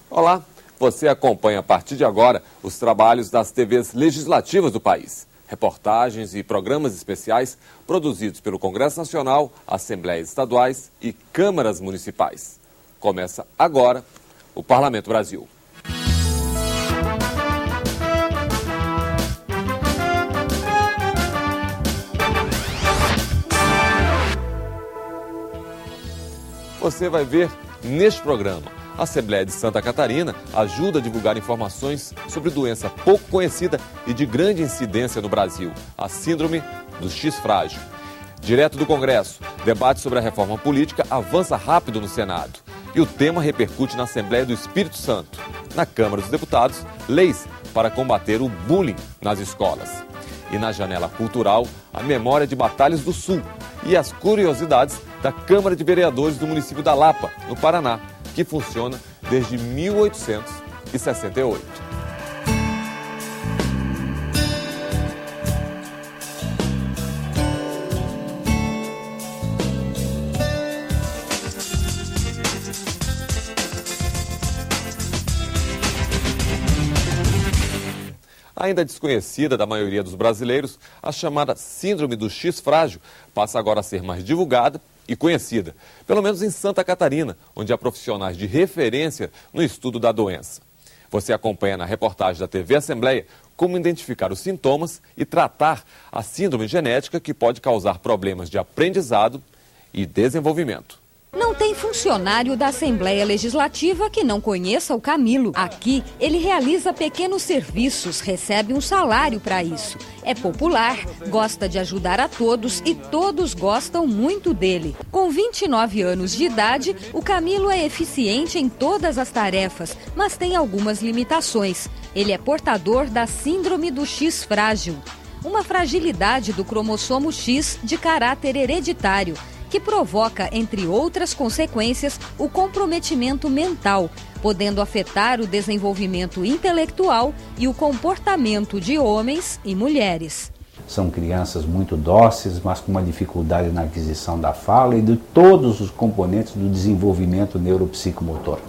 Olá, você acompanha a partir de agora os trabalhos das TVs legislativas do país. Reportagens e programas especiais produzidos pelo Congresso Nacional, Assembleias Estaduais e Câmaras Municipais. Começa agora o Parlamento Brasil. Você vai ver neste programa. A Assembleia de Santa Catarina ajuda a divulgar informações sobre doença pouco conhecida e de grande incidência no Brasil, a síndrome do X frágil. Direto do Congresso, debate sobre a reforma política avança rápido no Senado. E o tema repercute na Assembleia do Espírito Santo. Na Câmara dos Deputados, leis para combater o bullying nas escolas. E na janela cultural, a memória de batalhas do Sul e as curiosidades da Câmara de Vereadores do município da Lapa, no Paraná, que funciona desde 1868. Ainda desconhecida da maioria dos brasileiros, a chamada síndrome do X frágil passa agora a ser mais divulgada e conhecida, pelo menos em Santa Catarina, onde há profissionais de referência no estudo da doença. Você acompanha na reportagem da TV Assembleia como identificar os sintomas e tratar a síndrome genética que pode causar problemas de aprendizado e desenvolvimento. Não tem funcionário da Assembleia Legislativa que não conheça o Camilo. Aqui, ele realiza pequenos serviços, recebe um salário para isso. É popular, gosta de ajudar a todos e todos gostam muito dele. Com 29 anos de idade, o Camilo é eficiente em todas as tarefas, mas tem algumas limitações. Ele é portador da síndrome do X frágil, uma fragilidade do cromossomo X de caráter hereditário, que provoca, entre outras consequências, o comprometimento mental, podendo afetar o desenvolvimento intelectual e o comportamento de homens e mulheres. São crianças muito dóceis, mas com uma dificuldade na aquisição da fala e de todos os componentes do desenvolvimento neuropsicomotor.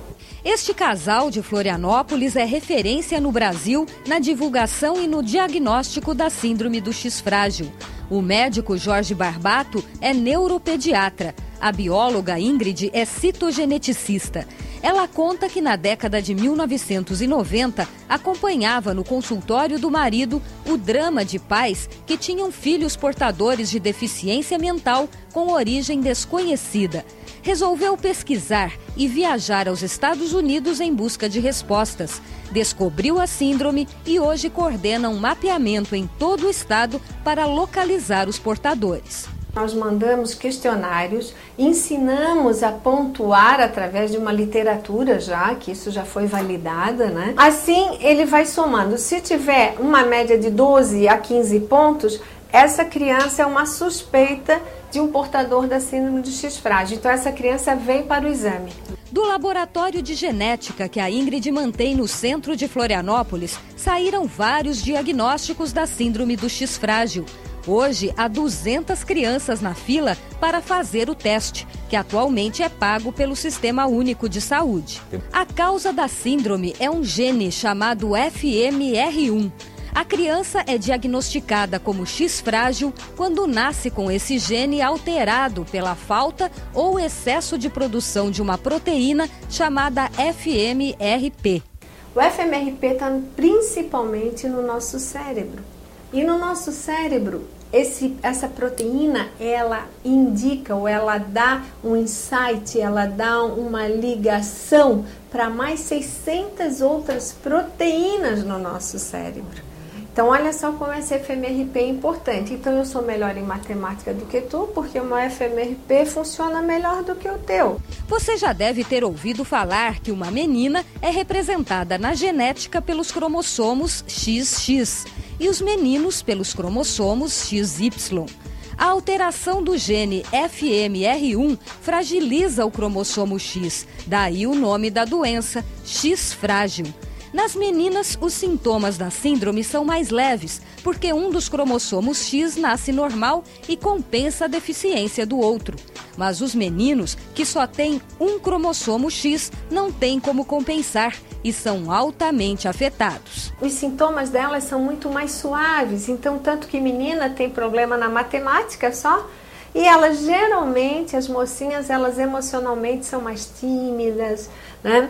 Este casal de Florianópolis é referência no Brasil na divulgação e no diagnóstico da síndrome do X frágil. O médico Jorge Barbato é neuropediatra. A bióloga Ingrid é citogeneticista. Ela conta que na década de 1990 acompanhava no consultório do marido o drama de pais que tinham filhos portadores de deficiência mental com origem desconhecida. Resolveu pesquisar e viajar aos Estados Unidos em busca de respostas. Descobriu a síndrome e hoje coordena um mapeamento em todo o estado para localizar os portadores. Nós mandamos questionários, ensinamos a pontuar através de uma literatura já, que isso já foi validada, né? Assim, ele vai somando. Se tiver uma média de 12 a 15 pontos, essa criança é uma suspeita de um portador da síndrome do X frágil. Então, essa criança vem para o exame. Do laboratório de genética que a Ingrid mantém no centro de Florianópolis, saíram vários diagnósticos da síndrome do X frágil. Hoje, há 200 crianças na fila para fazer o teste, que atualmente é pago pelo Sistema Único de Saúde. A causa da síndrome é um gene chamado FMR1. A criança é diagnosticada como X frágil quando nasce com esse gene alterado pela falta ou excesso de produção de uma proteína chamada FMRP. O FMRP está principalmente no nosso cérebro. E no nosso cérebro, essa proteína, ela indica ou ela dá um insight, ela dá uma ligação para mais 600 outras proteínas no nosso cérebro. Então, olha só como esse FMRP é importante. Então, eu sou melhor em matemática do que tu, porque o meu FMRP funciona melhor do que o teu. Você já deve ter ouvido falar que uma menina é representada na genética pelos cromossomos XX e os meninos pelos cromossomos XY. A alteração do gene FMR1 fragiliza o cromossomo X, daí o nome da doença, X frágil. Nas meninas, os sintomas da síndrome são mais leves, porque um dos cromossomos X nasce normal e compensa a deficiência do outro. Mas os meninos, que só têm um cromossomo X, não têm como compensar e são altamente afetados. Os sintomas delas são muito mais suaves, então tanto que menina tem problema na matemática só, e elas geralmente, as mocinhas, elas emocionalmente são mais tímidas, né?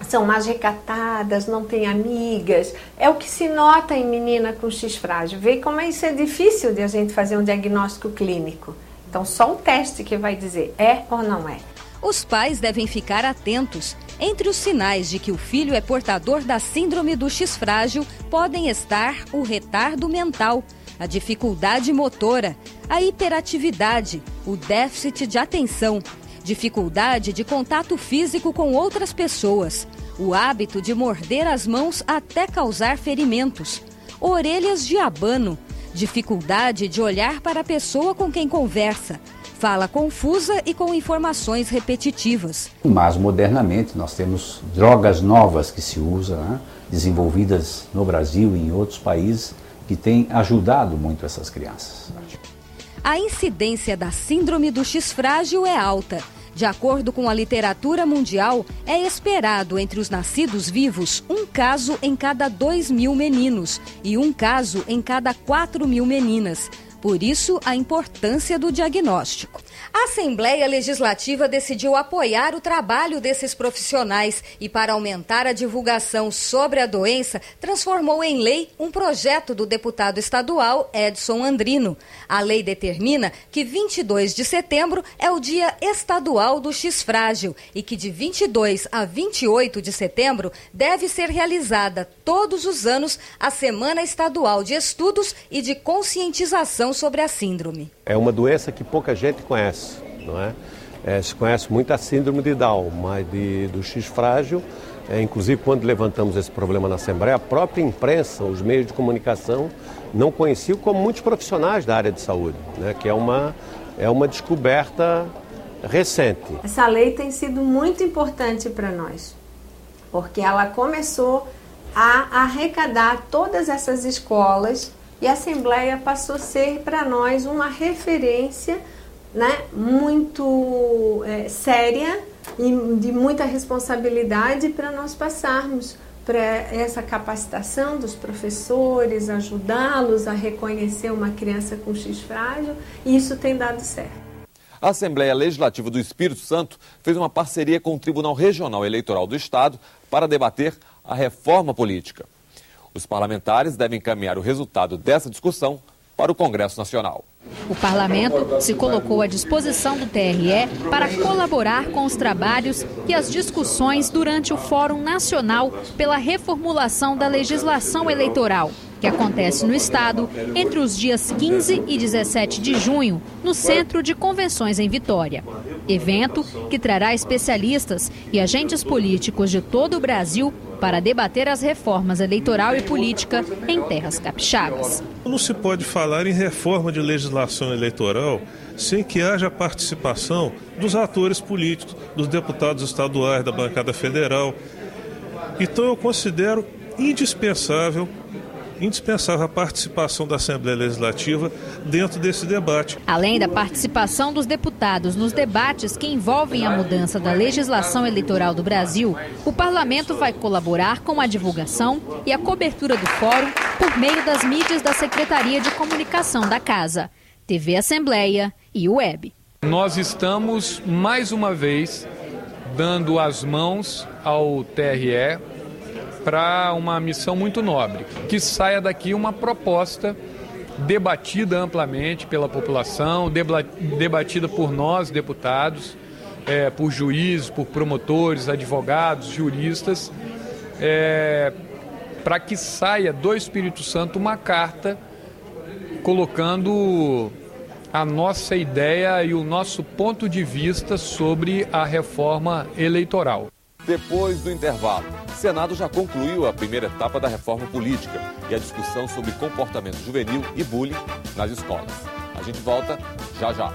São mais recatadas, não têm amigas. É o que se nota em menina com X frágil. Vê como isso é difícil de a gente fazer um diagnóstico clínico. Então só um teste que vai dizer é ou não é. Os pais devem ficar atentos. Entre os sinais de que o filho é portador da síndrome do X frágil podem estar o retardo mental, a dificuldade motora, a hiperatividade, o déficit de atenção, dificuldade de contato físico com outras pessoas, o hábito de morder as mãos até causar ferimentos, orelhas de abano, dificuldade de olhar para a pessoa com quem conversa, fala confusa e com informações repetitivas. Mas modernamente nós temos drogas novas que se usam, né? Desenvolvidas no Brasil e em outros países, que têm ajudado muito essas crianças. A incidência da síndrome do X frágil é alta. De acordo com a literatura mundial, é esperado entre os nascidos vivos um caso em cada 2.000 meninos e um caso em cada 4.000 meninas. Por isso, a importância do diagnóstico. A Assembleia Legislativa decidiu apoiar o trabalho desses profissionais e, para aumentar a divulgação sobre a doença, transformou em lei um projeto do deputado estadual Edson Andrino. A lei determina que 22 de setembro é o Dia Estadual do X frágil e que de 22 a 28 de setembro deve ser realizada todos os anos a Semana Estadual de Estudos e de Conscientização sobre a síndrome. É uma doença que pouca gente conhece, não é? Se conhece muito a síndrome de Down, mas do X frágil, inclusive quando levantamos esse problema na Assembleia, a própria imprensa, os meios de comunicação não conheciam, como muitos profissionais da área de saúde, né? Que é uma descoberta recente. Essa lei tem sido muito importante para nós, porque ela começou a arrecadar todas essas escolas e a Assembleia passou a ser para nós uma referência, né, muito séria e de muita responsabilidade para nós passarmos para essa capacitação dos professores, ajudá-los a reconhecer uma criança com X frágil, e isso tem dado certo. A Assembleia Legislativa do Espírito Santo fez uma parceria com o Tribunal Regional Eleitoral do Estado para debater a reforma política. Os parlamentares devem encaminhar o resultado dessa discussão para o Congresso Nacional. O parlamento se colocou à disposição do TRE para colaborar com os trabalhos e as discussões durante o Fórum Nacional pela reformulação da legislação eleitoral, que acontece no estado entre os dias 15 e 17 de junho, no Centro de Convenções em Vitória. Evento que trará especialistas e agentes políticos de todo o Brasil para debater as reformas eleitoral e política em terras capixabas. Não se pode falar em reforma de legislação eleitoral sem que haja participação dos atores políticos, dos deputados estaduais, da bancada federal. Então eu considero indispensável a participação da Assembleia Legislativa dentro desse debate. Além da participação dos deputados nos debates que envolvem a mudança da legislação eleitoral do Brasil, o parlamento vai colaborar com a divulgação e a cobertura do fórum por meio das mídias da Secretaria de Comunicação da Casa, TV Assembleia e Web. Nós estamos, mais uma vez, dando as mãos ao TRE para uma missão muito nobre, que saia daqui uma proposta debatida amplamente pela população, debatida por nós, deputados, por juízes, por promotores, advogados, juristas, para que saia do Espírito Santo uma carta colocando a nossa ideia e o nosso ponto de vista sobre a reforma eleitoral. Depois do intervalo, o Senado já concluiu a primeira etapa da reforma política e a discussão sobre comportamento juvenil e bullying nas escolas. A gente volta já já.